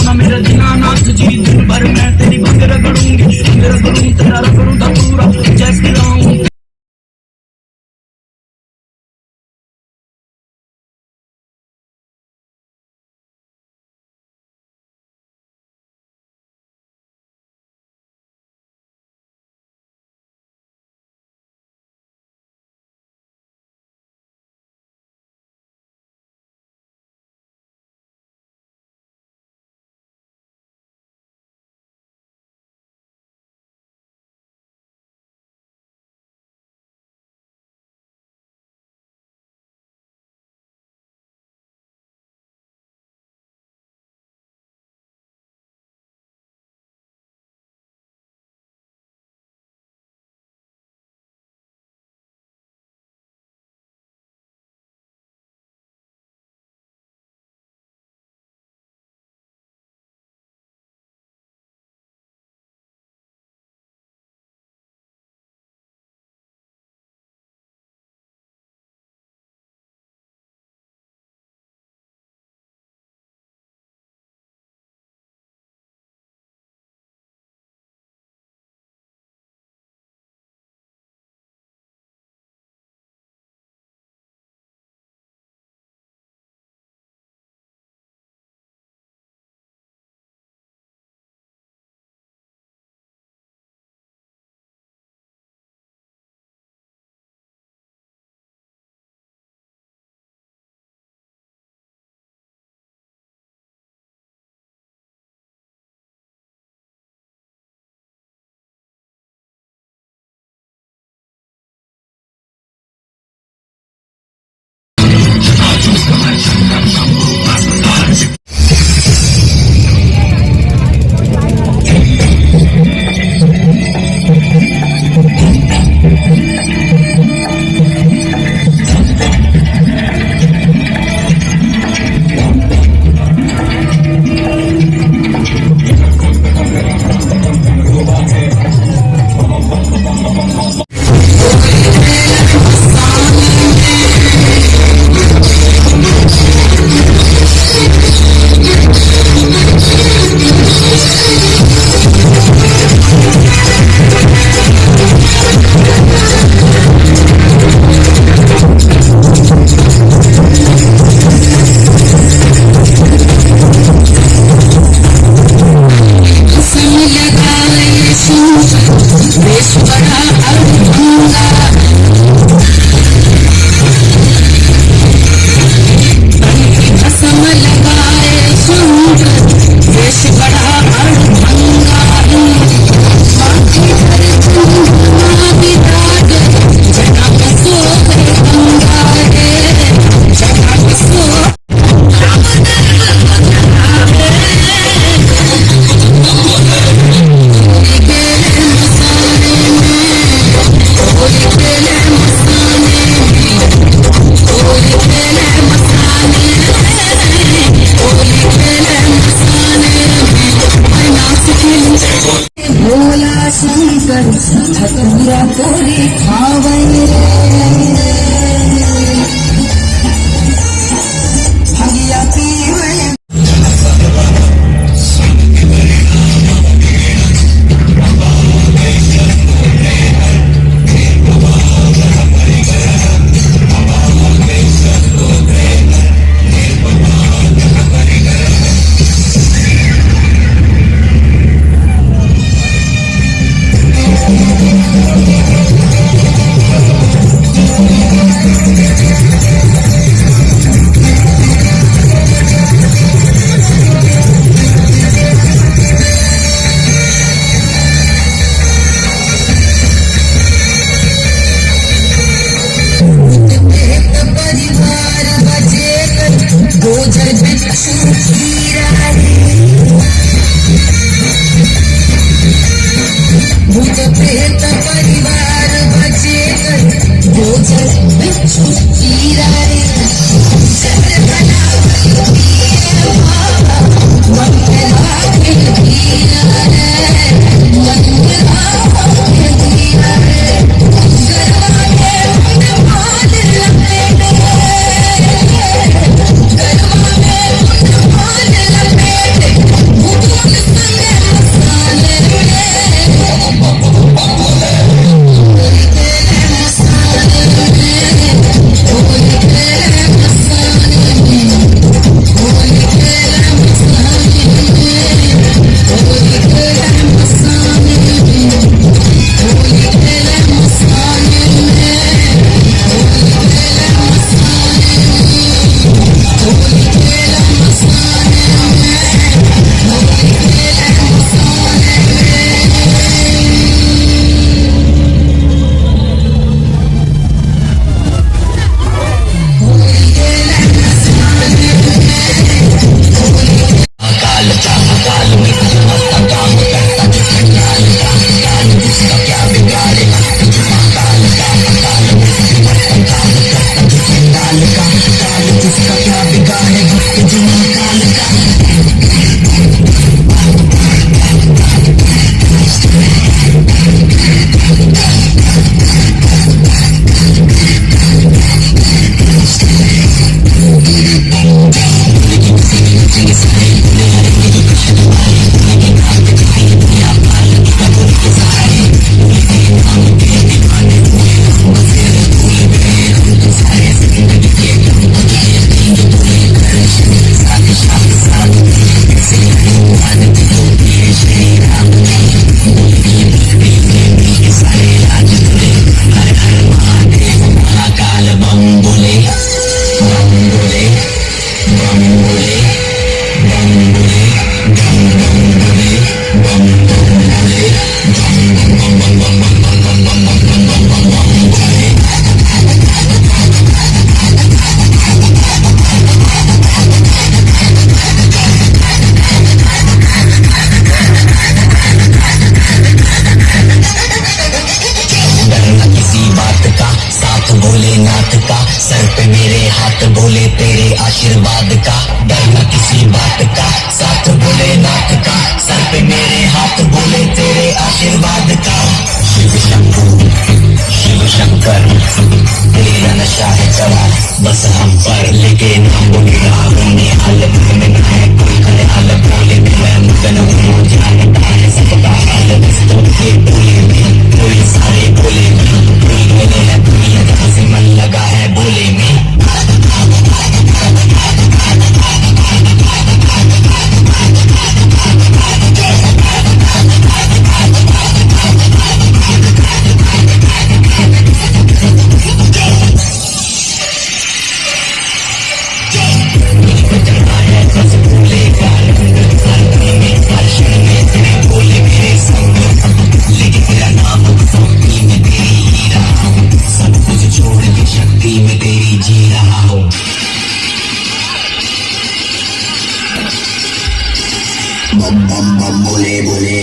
ना मेरे दीनानाथ जी, दिन भर मैं तेरी भंग रगड़ूंगी, भंग रगड़ूं तेरा रगड़ूं धतूरा, जय श्री राम। धतूरा तोरी खावई रे भगिया पीवे भूत प्रेत परिवार बचे गोचर बिच्छू कीरा रे चक्र बना मंगला के कीरा रे मंगला के कीरा रे गरबा के माल लपेटे गरबा में माल लपेटे हाथ बोले तेरे आशीर्वाद का, डरना किसी बात का, साथ बोले नाथ का, सर पे मेरे हाथ बोले तेरे आशीर्वाद का। शिव शंभू शिव शंकर तेरा नशा है चढ़ा बस हम पर, लेके नाम बोले हमने हालत में ना है कोई ख्याल, बोले मैं मगन हूँ जानता है सबका हाल, दोस्तों के बोले में कोई सारे बोले में, कोई बोले है दुनिया जहाँ से मन लगा है बोले में। बम बम बम बोले बोले